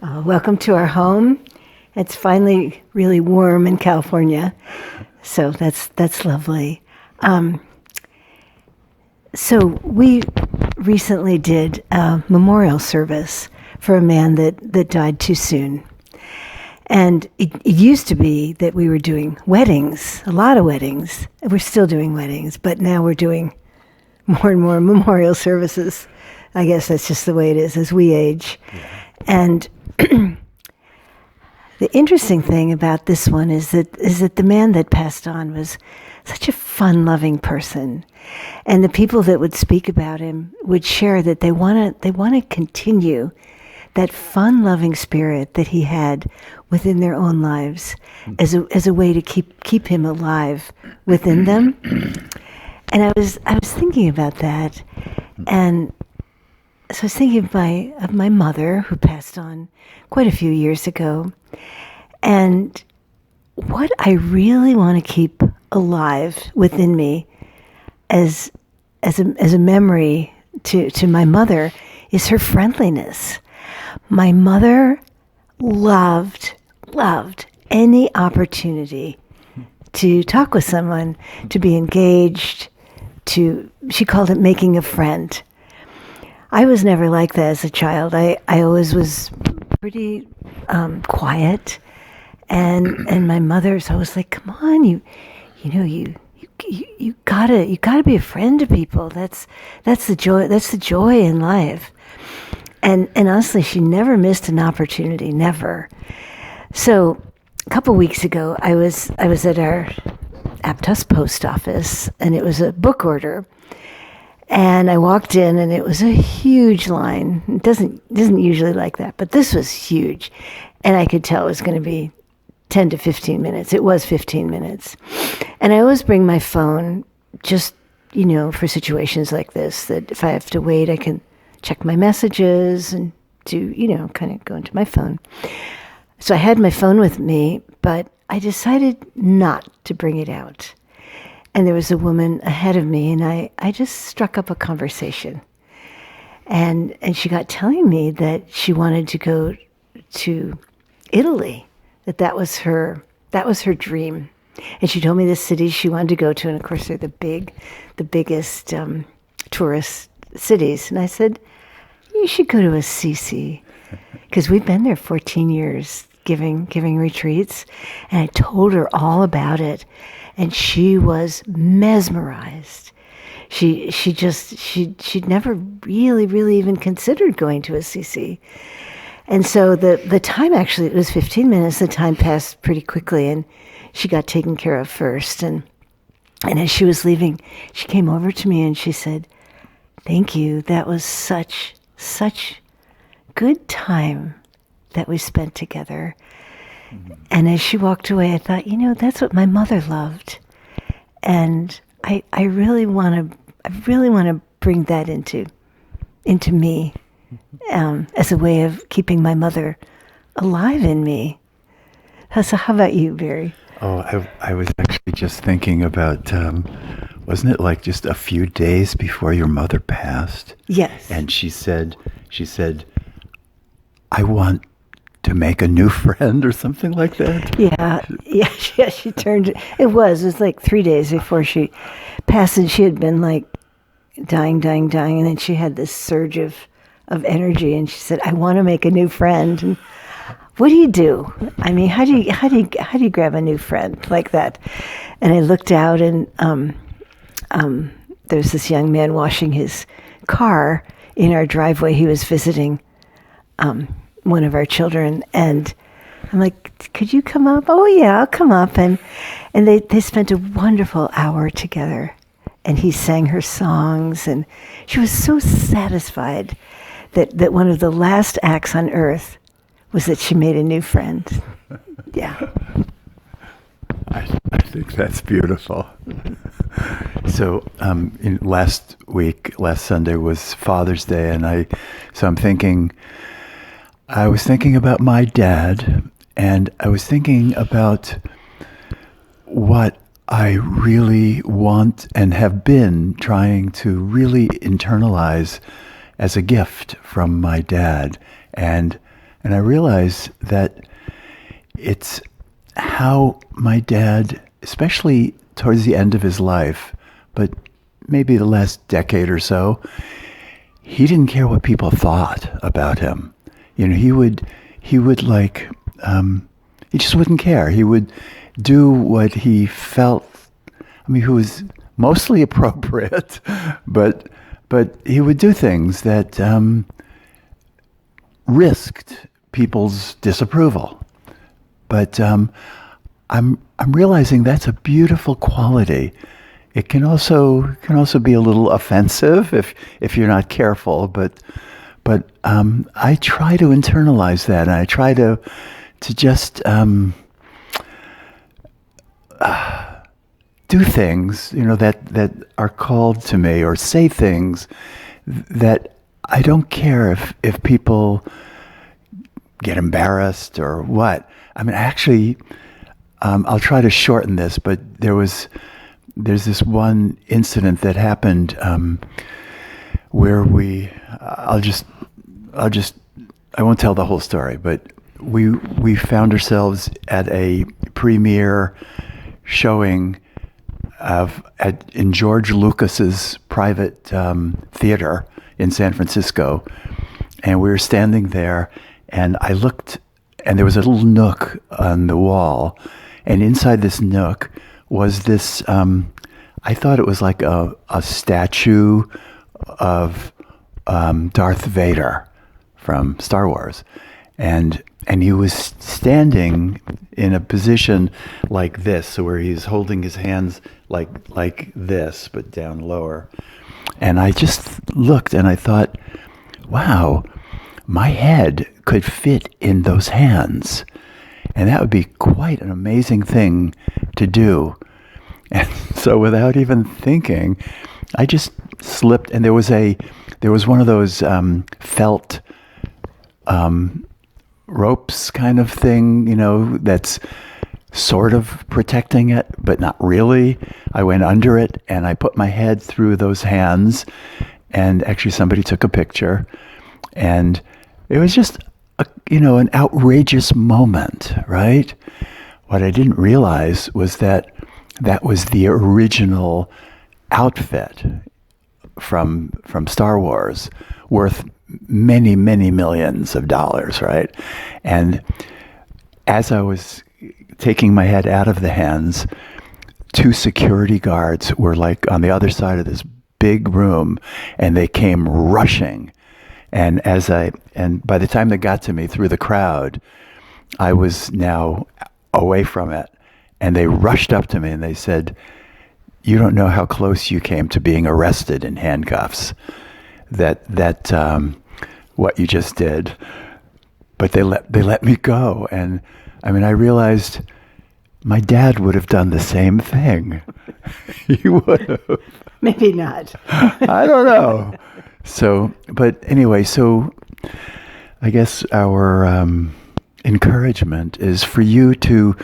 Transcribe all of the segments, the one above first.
Welcome to our home. It's finally really warm in California, so that's lovely. So we recently did a memorial service for a man that died too soon. And it used to be that we were doing weddings, a lot of weddings. We're still doing weddings, but now we're doing more and more memorial services. I guess that's just the way it is as we age. Yeah. And the interesting thing about this one is that the man that passed on was such a fun-loving person, and the people that would speak about him would share that they want to continue that fun-loving spirit that he had within their own lives as a way to keep him alive within them. And I was thinking about that, and so I was thinking of my mother, who passed on quite a few years ago, and what I really want to keep alive within me as a memory to my mother is her friendliness. My mother loved any opportunity to talk with someone, to be engaged, she called it making a friend. I was never like that as a child. I always was pretty quiet, and my mother's always like, "Come on, you gotta be a friend to people. That's the joy. That's the joy in life." And honestly, she never missed an opportunity, never. So a couple weeks ago, I was at our Aptos post office, and it was a book order. And I walked in, and it was a huge line. It isn't usually like that, but this was huge. And I could tell it was going to be 10 to 15 minutes. It was 15 minutes. And I always bring my phone just, for situations like this, that if I have to wait, I can check my messages and do, kind of go into my phone. So I had my phone with me, but I decided not to bring it out. And there was a woman ahead of me, and I just struck up a conversation. And she got telling me that she wanted to go to Italy, that was her dream. And she told me the cities she wanted to go to, and of course they're the biggest tourist cities. And I said, you should go to Assisi, because we've been there 14 years giving retreats. And I told her all about it. And she was mesmerized. She'd never really even considered going to Assisi. And so the time, actually, it was 15 minutes. The time passed pretty quickly, and she got taken care of first. And as she was leaving, she came over to me and she said, "Thank you. That was such good time that we spent together." And as she walked away, I thought, that's what my mother loved, and I really want to bring that into me as a way of keeping my mother alive in me. So, how about you, Barry? Oh, I was actually just thinking about, wasn't it like just a few days before your mother passed? Yes. And she said, "I want to make a new friend," or something like that. Yeah. She turned. It was like 3 days before she passed, and she had been like dying, and then she had this surge of energy, and she said, "I want to make a new friend." And what do you do? I mean, how do you grab a new friend like that? And I looked out, and there's this young man washing his car in our driveway. He was visiting one of our children, and I'm like, "Could you come up?" "Oh yeah, I'll come up." And they spent a wonderful hour together, and he sang her songs, and she was so satisfied that one of the last acts on earth was that she made a new friend. Yeah. I think that's beautiful. So last Sunday was Father's Day, and I was thinking about my dad, and I was thinking about what I really want and have been trying to really internalize as a gift from my dad. And And I realize that it's how my dad, especially towards the end of his life, but maybe the last decade or so, he didn't care what people thought about him. You know, he would like, he just wouldn't care. He would do what he felt. I mean, he was mostly appropriate, but he would do things that risked people's disapproval. But I'm realizing that's a beautiful quality. It can also be a little offensive if you're not careful. But I try to internalize that, and I try to just do things, you know, that are called to me, or say things that I don't care if people get embarrassed or what. I mean, actually, I'll try to shorten this, but there's this one incident that happened where I won't tell the whole story, but we found ourselves at a premiere showing in George Lucas's private theater in San Francisco, and we were standing there, and I looked, and there was a little nook on the wall, and inside this nook was this, I thought it was like a statue of Darth Vader from Star Wars. And he was standing in a position like this, so where he's holding his hands like this, but down lower. And I just looked and I thought, wow, my head could fit in those hands. And that would be quite an amazing thing to do. And so without even thinking, I just slipped, and there was one of those felt ropes kind of thing, you know, that's sort of protecting it, but not really. I went under it, and I put my head through those hands, and actually somebody took a picture, and it was just an outrageous moment, right? What I didn't realize was that was the original outfit from Star Wars, worth many, many millions of dollars, right? And as I was taking my head out of the hands, two security guards were like on the other side of this big room, and they came rushing. And by the time they got to me through the crowd, I was now away from it. And they rushed up to me and they said, "You don't know how close you came to being arrested in handcuffs. That what you just did." But they let me go. And I mean, I realized my dad would have done the same thing. He would have. Maybe not. I don't know. So, but anyway, so I guess our encouragement is for you to,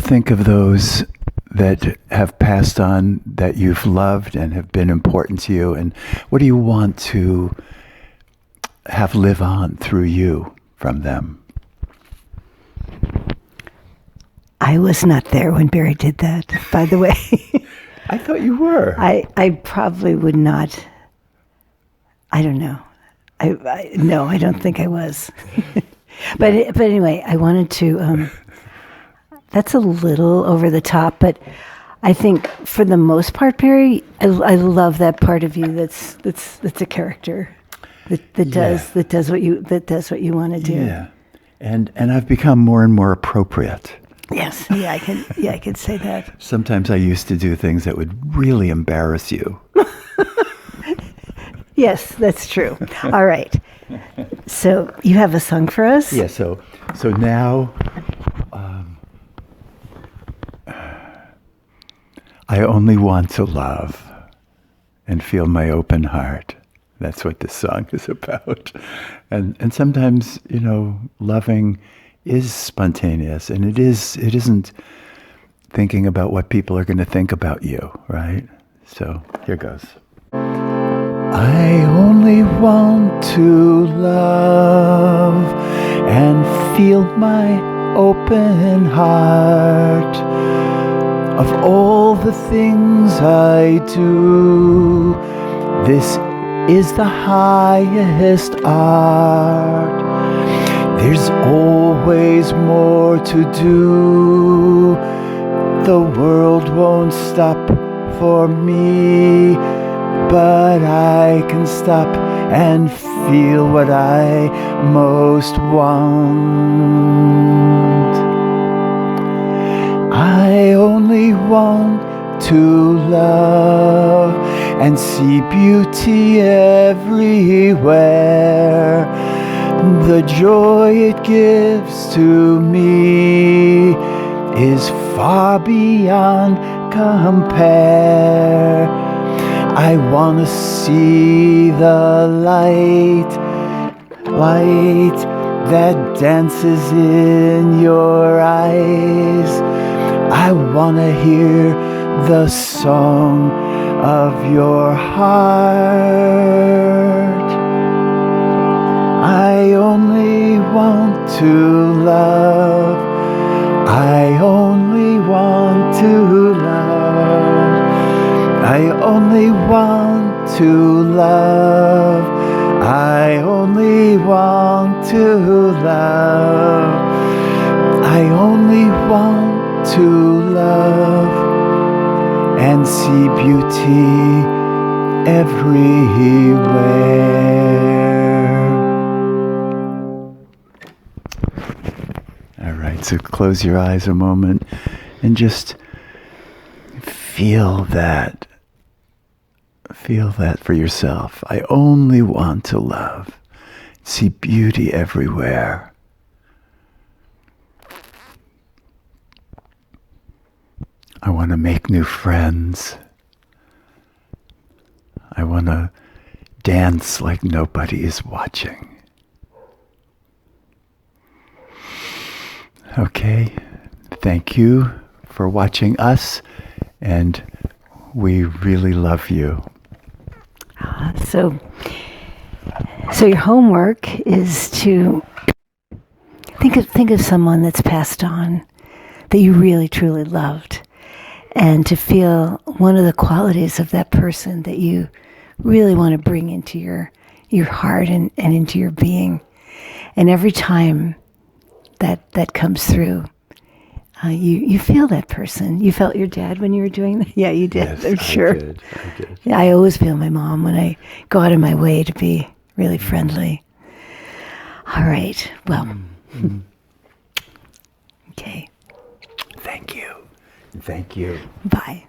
think of those that have passed on, that you've loved and have been important to you, and what do you want to have live on through you from them? I was not there when Barry did that, by the way. I thought you were. I probably would not. I don't know. No, I don't think I was. But anyway, I wanted to. That's a little over the top, but I think for the most part, Barry, I love that part of you. That's a character that does what you want to do. Yeah, and I've become more and more appropriate. Yes, yeah, I can say that. Sometimes I used to do things that would really embarrass you. Yes, that's true. All right. So you have a song for us? Yeah. So now, I only want to love and feel my open heart. That's what this song is about. And sometimes, loving is spontaneous, and it isn't thinking about what people are going to think about you, right? So here goes. I only want to love feel my open heart of all the things I do. This is the highest art. There's always more to do. The world won't stop for me, but I can stop and feel what I most want. I only want to love and see beauty everywhere. The joy it gives to me is far beyond compare. I want to see the light that dances in your eyes. I want to hear the song of your heart. I only want to love. I only want to love. I only want to love. I only want to love. I only want to love and see beauty everywhere. All right, so close your eyes a moment and just feel that. Feel that for yourself. I only want to love, see beauty everywhere. I want to make new friends. I want to dance like nobody is watching. Okay, thank you for watching us, and we really love you. So your homework is to think of someone that's passed on that you really truly loved, and to feel one of the qualities of that person that you really want to bring into your heart and into your being. And every time that comes through, you feel that person. You felt your dad when you were doing that? Yeah, you did. Yes, I'm sure. I did. Yeah, I always feel my mom when I go out of my way to be really friendly. All right. Well, okay. Thank you. Thank you. Bye.